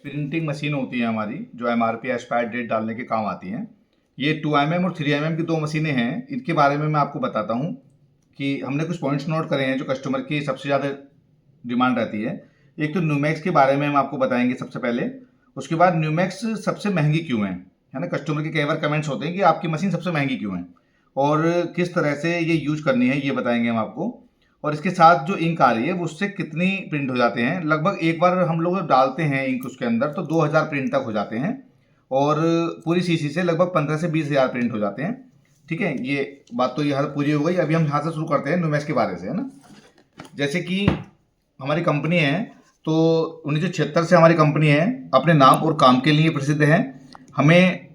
Printing machine होती है हमारी जो एमआरपी एक्सपायर डेट डालने के काम आती हैं। ये 2mm और 3mm की दो मशीनें हैं। इनके बारे में मैं आपको बताता हूँ कि हमने कुछ पॉइंट्स नोट करे हैं जो कस्टमर की सबसे ज़्यादा डिमांड रहती है। एक तो न्यूमैक्स के बारे में हम आपको बताएंगे सबसे पहले। उसके बाद न्यूमैक्स सबसे महंगी क्यों है ना। कस्टमर के कई बार कमेंट्स होते हैं कि आपकी मशीन सबसे महंगी क्यों है और किस तरह से ये यूज करनी है, ये बताएंगे हम आपको। और इसके साथ जो इंक आ रही है वो उससे कितनी प्रिंट हो जाते हैं। लगभग एक बार हम लोग डालते हैं इंक उसके अंदर तो 2000 प्रिंट तक हो जाते हैं और पूरी सीसी से लगभग 15 से 20 हज़ार प्रिंट हो जाते हैं। ठीक है, ये बात तो यहाँ पूरी हो गई। अभी हम यहाँ से शुरू करते हैं न्यूमैक्स के बारे से, है ना। जैसे कि हमारी कंपनी है तो 1976 से हमारी कंपनी है, अपने नाम और काम के लिए प्रसिद्ध है। हमें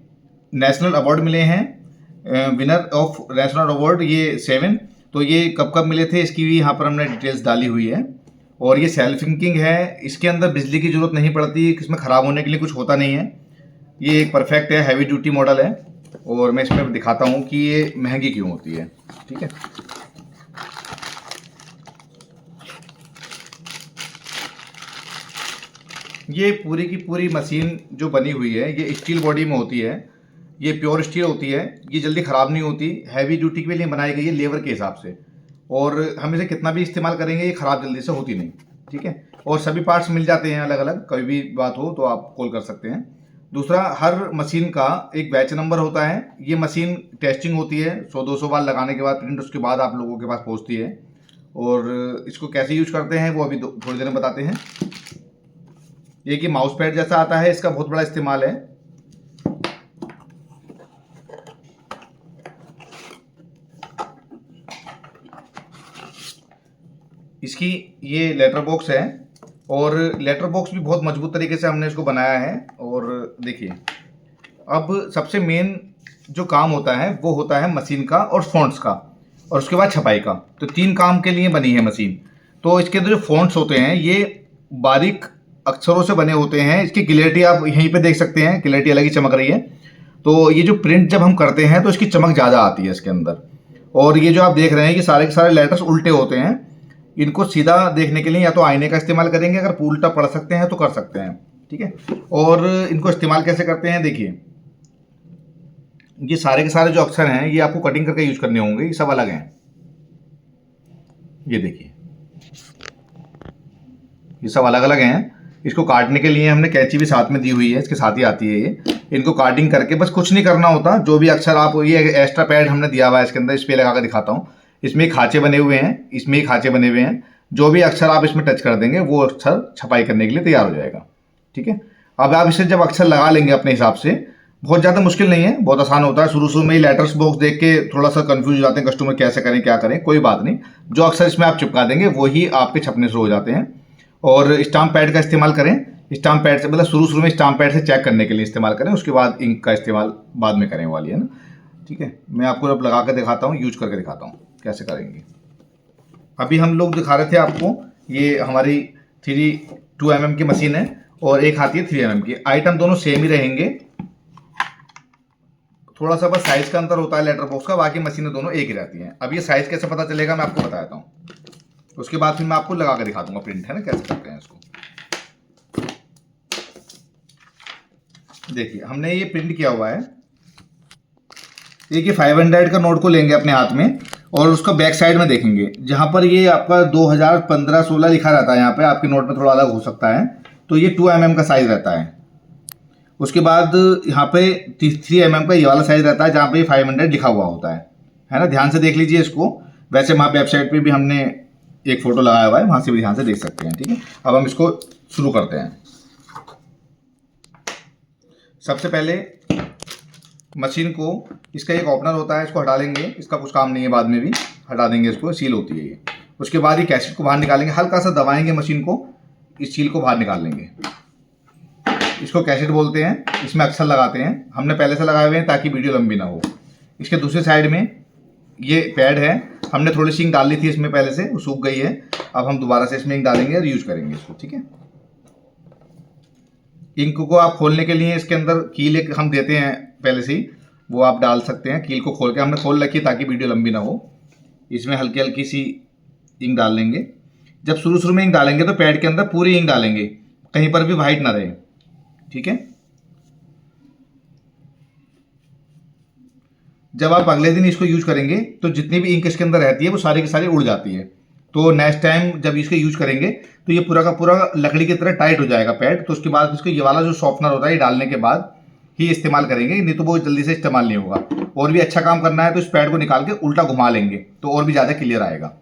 नेशनल अवार्ड मिले हैं, विनर ऑफ नेशनल अवार्ड ये 7। तो ये कब कब मिले थे इसकी भी यहाँ पर हमने डिटेल्स डाली हुई है। और ये सेल्फ इंकिंग है, इसके अंदर बिजली की ज़रूरत नहीं पड़ती, इसमें ख़राब होने के लिए कुछ होता नहीं है। ये एक परफेक्ट है, हैवी ड्यूटी मॉडल है। और मैं इसमें दिखाता हूँ कि ये महंगी क्यों होती है। ठीक है, ये पूरी की पूरी मशीन जो बनी हुई है ये स्टील बॉडी में होती है। ये प्योर स्टील होती है, ये जल्दी ख़राब नहीं होती। हैवी ड्यूटी के लिए बनाई गई है लेबर के हिसाब से। और हम इसे कितना भी इस्तेमाल करेंगे ये ख़राब जल्दी से होती नहीं। ठीक है, और सभी पार्ट्स मिल जाते हैं अलग अलग, कोई भी बात हो तो आप कॉल कर सकते हैं। दूसरा, हर मशीन का एक बैच नंबर होता है। ये मशीन टेस्टिंग होती है, 100-200 बार लगाने के बाद प्रिंट उसके बाद आप लोगों के पास पहुँचती है। और इसको कैसे यूज करते हैं वो अभी थोड़ी देर में बताते हैं। ये कि माउस पैड जैसा आता है, इसका बहुत बड़ा इस्तेमाल है। इसकी ये लेटर बॉक्स है और लेटर बॉक्स भी बहुत मजबूत तरीके से हमने इसको बनाया है। और देखिए, अब सबसे मेन जो काम होता है वो होता है मशीन का और फॉन्ट्स का और उसके बाद छपाई का। तो 3 काम के लिए बनी है मशीन। तो इसके अंदर जो फॉन्ट्स होते हैं ये बारीक अक्षरों से बने होते हैं। इसकी क्लियरिटी आप यहीं पे देख सकते हैं, क्लियरिटी अलग ही चमक रही है। तो ये जो प्रिंट जब हम करते हैं तो इसकी चमक ज़्यादा आती है इसके अंदर। और ये जो आप देख रहे हैं कि सारे के सारे लेटर्स उल्टे होते हैं। इनको सीधा देखने के लिए या तो आईने का इस्तेमाल करेंगे, अगर उल्टा पढ़ सकते हैं तो कर सकते हैं। ठीक है, और इनको इस्तेमाल कैसे करते हैं देखिए। ये सारे के सारे जो अक्षर हैं ये आपको कटिंग करके यूज करने होंगे, ये सब अलग हैं। ये देखिए, ये सब अलग अलग हैं। इसको काटने के लिए हमने कैंची भी साथ में दी हुई है, इसके साथ ही आती है ये। इनको काटिंग करके बस कुछ नहीं करना होता। जो भी अक्षर आप, ये एक्स्ट्रा पैड हमने दिया हुआ है इसके अंदर, इस पे लगा कर दिखाता हूँ। इसमें खांचे बने हुए हैं, इसमें खांचे बने हुए हैं। जो भी अक्षर आप इसमें टच कर देंगे वो अक्षर छपाई करने के लिए तैयार हो जाएगा। ठीक है, अब आप इसे जब अक्षर लगा लेंगे अपने हिसाब से, बहुत ज़्यादा मुश्किल नहीं है, बहुत आसान होता है। शुरू में ही लेटर्स बॉक्स देख के थोड़ा सा कंफ्यूज हो जाते हैं कस्टमर, कैसे करें क्या करें। कोई बात नहीं, जो अक्षर इसमें आप चिपका देंगे वही आपके छपने शुरू हो जाते हैं। और स्टाम्प पैड का इस्तेमाल करें। स्टाम्प पैड से मतलब शुरू में स्टाम्प पैड से चेक करने के लिए इस्तेमाल करें, उसके बाद इंक का इस्तेमाल बाद में करें वाली, है ना। ठीक है, मैं आपको अब लगा कर दिखाता हूँ, यूज करके दिखाता हूँ कैसे करेंगे। अभी हम लोग दिखा रहे थे आपको, ये हमारी 2mm की मशीन है और एक आती है 3mm की। आइटम दोनों सेम ही रहेंगे, थोड़ा सा बस साइज का अंतर होता है लेटर बॉक्स का, बाकी मशीनें दोनों एक ही रहती हैं। अब ये साइज कैसे पता चलेगा मैं आपको बता देता हूँ, उसके बाद फिर मैं आपको लगा कर दिखा दूंगा प्रिंट, है ना, कैसे करते हैं इसको। देखिए, हमने ये प्रिंट किया हुआ है। एक ये 500 का नोट को लेंगे अपने हाथ में और उसका बैक साइड में देखेंगे, जहाँ पर ये आपका 2015-16 लिखा रहता है, यहाँ पे आपके नोट में थोड़ा अलग हो सकता है, तो ये 2mm का साइज रहता है। उसके बाद यहाँ पे 3mm का ये वाला साइज रहता है, जहाँ पे 500 लिखा हुआ होता है ना। ध्यान से देख लीजिए इसको। वैसे वहाँ वेबसाइट पे भी हमने एक फ़ोटो लगाया हुआ है, वहाँ से भी ध्यान से देख सकते हैं। ठीक है, अब हम इसको शुरू करते हैं। सबसे पहले मशीन को, इसका एक ओपनर होता है, इसको हटा लेंगे, इसका कुछ काम नहीं है, बाद में भी हटा देंगे इसको, सील होती है ये। उसके बाद ये कैसेट को बाहर निकालेंगे, हल्का सा दबाएंगे मशीन को, इस सील को बाहर निकाल लेंगे। इसको कैसेट बोलते हैं, इसमें अक्षर लगाते हैं। हमने पहले से लगाए हुए हैं ताकि वीडियो लंबी ना हो। इसके दूसरे साइड में ये पैड है, हमने थोड़ी सी इंक डाल ली थी इसमें पहले से, वो सूख गई है। अब हम दोबारा से इसमें इंक डालेंगे और यूज करेंगे इसको। ठीक है, इंक को आप खोलने के लिए इसके अंदर कील एक हम देते हैं पहले से ही, वो आप डाल सकते हैं। कील को खोल के हमने खोल रखी है ताकि वीडियो लंबी ना हो। इसमें हल्की हल्की सी इंक डाल लेंगे। जब शुरू में इंक डालेंगे तो पैड के अंदर पूरी इंक डालेंगे, कहीं पर भी वाइट ना रहे। ठीक है। जब आप अगले दिन इसको यूज करेंगे तो जितनी भी इंक इसके अंदर रहती है वो सारी की सारी उड़ जाती है। तो नेक्स्ट टाइम जब इसको यूज करेंगे तो ये पूरा का पूरा लकड़ी की तरह टाइट हो जाएगा पैड। तो उसके बाद इसको ये वाला जो सॉफ्टनर होता है ये डालने के बाद ही इस्तेमाल करेंगे, नहीं तो वो जल्दी से इस्तेमाल नहीं होगा। और भी अच्छा काम करना है तो इस पैड को निकाल के उल्टा घुमा लेंगे तो और भी ज़्यादा क्लियर आएगा।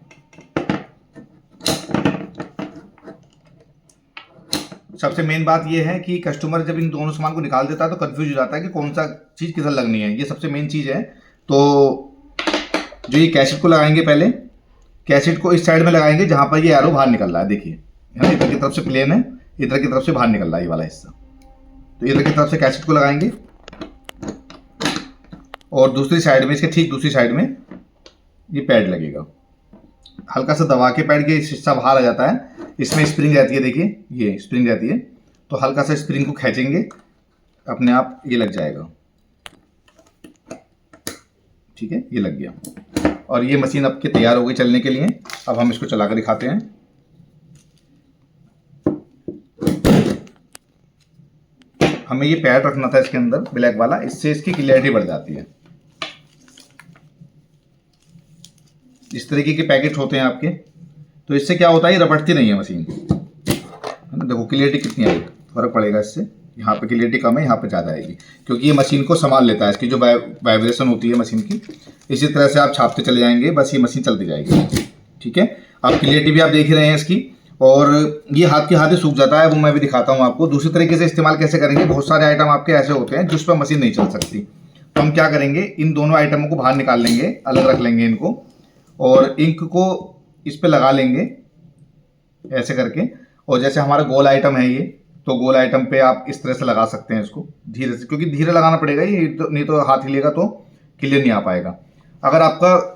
सबसे मेन बात ये है कि कस्टमर जब इन दोनों सामान को निकाल देता है तो कंफ्यूज हो जाता है कि कौन सा चीज़ किधर लगनी है, ये सबसे मेन चीज़ है। तो जो ये कैसेट को लगाएंगे, पहले कैसेट को इस साइड में लगाएंगे जहाँ पर ये एरो बाहर निकल रहा है, देखिए है ना, इधर की तरफ से प्लेन है, इधर की तरफ से बाहर निकल रहा है ये वाला हिस्सा। तो इधर की तरफ से कैसेट को लगाएंगे और दूसरी साइड में, इसके ठीक दूसरी साइड में ये पैड लगेगा। हल्का सा दबा के पैड के हिस्सा बाहर आ जाता है, इसमें स्प्रिंग रहती है, देखिए ये स्प्रिंग रहती है। तो हल्का सा स्प्रिंग को खींचेंगे, अपने आप ये लग जाएगा। ठीक है, ये लग गया और ये मशीन आपकी तैयार हो गई चलने के लिए। अब हम इसको चला कर दिखाते हैं। हमें ये पैड रखना था इसके अंदर ब्लैक वाला, इससे इसकी क्लियरिटी बढ़ जाती है। इस तरीके के पैकेट होते हैं आपके, तो इससे क्या होता है, ये रपटती नहीं है मशीन, है ना। देखो क्लियरिटी कितनी आएगी, फर्क पड़ेगा इससे। यहाँ पे क्लियरिटी कम है, यहाँ पे ज़्यादा आएगी, क्योंकि ये मशीन को संभाल लेता है। इसकी जो वाइब्रेशन होती है मशीन की, इसी तरह से आप छापते चले जाएंगे, बस ये मशीन चलती जाएगी। ठीक है, अब क्लियरिटी भी आप देख ही रहे हैं इसकी। और ये हाथ के हाथ ही सूख जाता है, वो मैं भी दिखाता हूँ आपको। दूसरी तरीके से इस्तेमाल कैसे करेंगे, बहुत सारे आइटम आपके ऐसे होते हैं जिस पर मशीन नहीं चल सकती। तो हम क्या करेंगे, इन दोनों आइटमों को बाहर निकाल लेंगे, अलग रख लेंगे इनको, और इंक को इस पे लगा लेंगे ऐसे करके। और जैसे हमारा गोल आइटम है ये, तो गोल आइटम पे आप इस तरह से लगा सकते हैं इसको धीरे से, क्योंकि धीरे लगाना पड़ेगा ये, तो नहीं तो हाथ हिलेगा तो क्लियर नहीं आ पाएगा। अगर आपका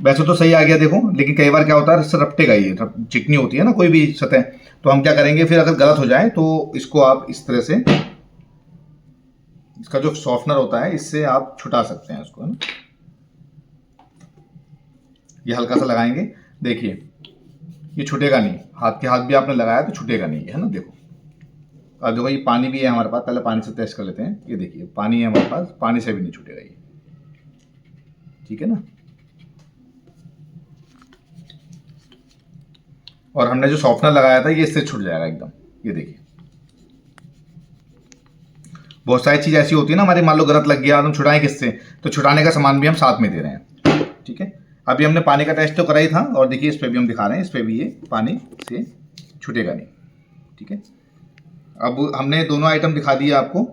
वैसे तो सही आ गया देखो, लेकिन कई बार क्या होता है इससे रपटेगा, ये चिकनी होती है ना कोई भी सतह, तो हम क्या करेंगे फिर, अगर गलत हो जाए तो इसको आप इस तरह से, इसका जो सॉफ्टनर होता है इससे आप छुटा सकते हैं इसको, है ना। ये हल्का सा लगाएंगे, देखिए ये छूटेगा नहीं, हाथ के हाथ भी आपने लगाया तो छूटेगा नहीं, है ना। देखो अब देखो ये पानी भी है हमारे पास, पहले पानी से टेस्ट कर लेते हैं। ये देखिए पानी है हमारे पास, पानी से भी नहीं छूटेगा ये, ठीक है ना। और हमने जो सॉफ्टनर लगाया था ये इससे छूट जाएगा एकदम, ये देखिए। बहुत सारी चीज़ ऐसी होती है ना हमारी, मान लो गलत लग गया, हम छुड़ाएं किससे, तो छुड़ाने का सामान भी हम साथ में दे रहे हैं। ठीक है, अभी हमने पानी का टेस्ट तो करा ही था, और देखिए इस पर भी हम दिखा रहे हैं, इस पर भी ये पानी से छूटेगा नहीं। ठीक है, अब हमने दोनों आइटम दिखा दिए आपको।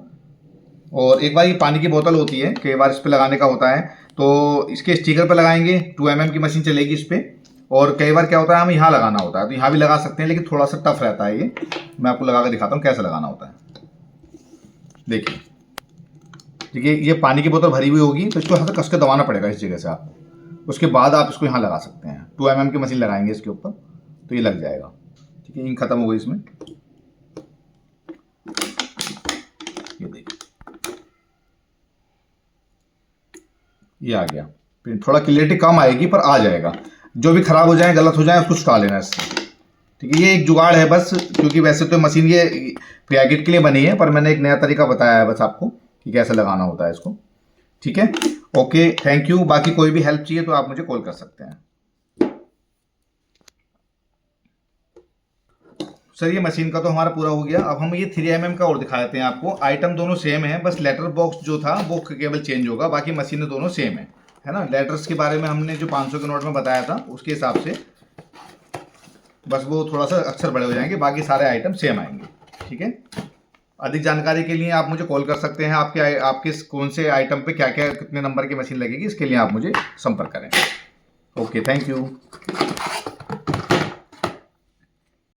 और एक बार ये पानी की बोतल होती है, कई बार इस पर लगाने का होता है, तो इसके स्टिकर पर लगाएंगे, 2 mm की मशीन चलेगी इस पर। और कई बार क्या होता है हमें यहाँ लगाना होता है, तो यहाँ भी लगा सकते हैं, लेकिन थोड़ा सा टफ रहता है ये। मैं आपको लगा कर दिखाता हूँ कैसे लगाना होता है। देखिए देखिए, ये पानी की बोतल भरी हुई होगी, तो इसको यहाँ से कस के दबाना पड़ेगा इस जगह से आप, उसके बाद आप इसको यहाँ लगा सकते हैं। 2 mm की मशीन लगाएंगे इसके ऊपर तो ये लग जाएगा। ठीक है, इंक खत्म हो गई इसमें, ये देखिए ये आ गया। फिर थोड़ा क्लियरिटी कम आएगी पर आ जाएगा। जो भी खराब हो जाए, गलत हो जाए, उसको छुटा लेना इससे। ठीक है, ये एक जुगाड़ है बस, क्योंकि वैसे तो मशीन ये पैकेट के लिए बनी है, पर मैंने एक नया तरीका बताया है बस आपको कि कैसे लगाना होता है इसको। ठीक है, ओके, थैंक यू। बाकी कोई भी हेल्प चाहिए तो आप मुझे कॉल कर सकते हैं। सर ये मशीन का तो हमारा पूरा हो गया। अब हम ये 3 mm का और दिखा देते हैं आपको। आइटम दोनों सेम है, बस लेटर बॉक्स जो था वो केवल चेंज होगा, बाकी मशीनें दोनों सेम है ना। लेटर्स के बारे में हमने जो 500 के नोट में बताया था उसके हिसाब से बस वो थोड़ा सा अक्षर बड़े हो जाएंगे, बाकी सारे आइटम सेम आएंगे। ठीक है, अधिक जानकारी के लिए आप मुझे कॉल कर सकते हैं। आपके कौन से आइटम पे क्या क्या कितने नंबर की मशीन लगेगी, इसके लिए आप मुझे संपर्क करें। Okay, thank you.